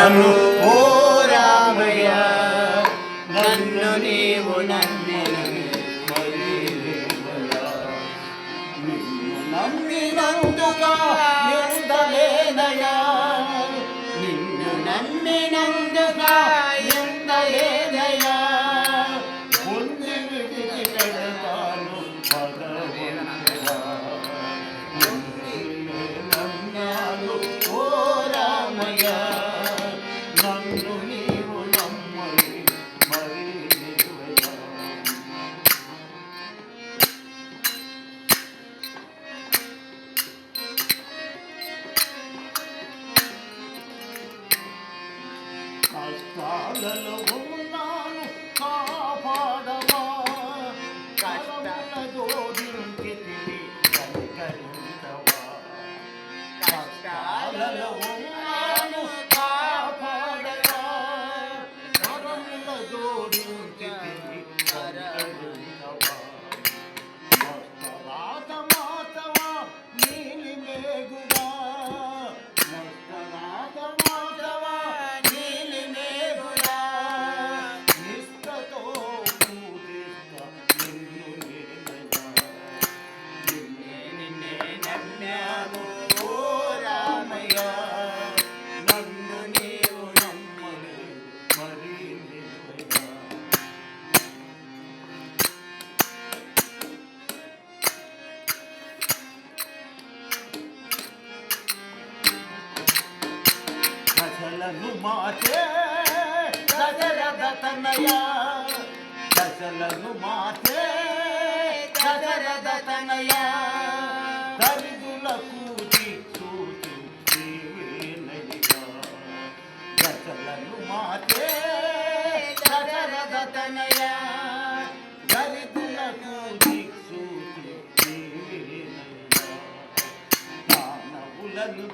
నన్ను ఓ రామయ్య నన్ను నీవు నమ్మినవి నిన్ను నమ్మినందుగా ఎందలేనయా నిన్ను నమ్మినందుగా ఎందలేనయా ముందు విడిచి పెడతాను నమ్మాను ఓ రామయ్య నన్ను నీవు నమ్మని మరి కష్టాలలో ఉన్నాను కాపాడవా కష్టాల జోడించితివి కనికరించవా కష్టాలలో ఉన్నాను కాపాడవా కరముల జోడించితివి కనికరించవా మస్తరాత మాతవా నీలి మేఘుడా మస్తరాత మాతవా నీలి మేఘుడా నిష్టతో పూజిస్తా నిన్ను నిన్నే నమ్మాను ఓ రామయ్య నన్ను నీవు నమ్మని మరి దశలను మాటే దశరథ తనయ దశలను మాటే దశరథ తనయ దరిద్రులకు దిక్సూచి నీవేనయ్యా దశలను మాటే దశరథ తనయ దరిద్రులకు దిక్సూచి నీవేనయ్యా మానవులను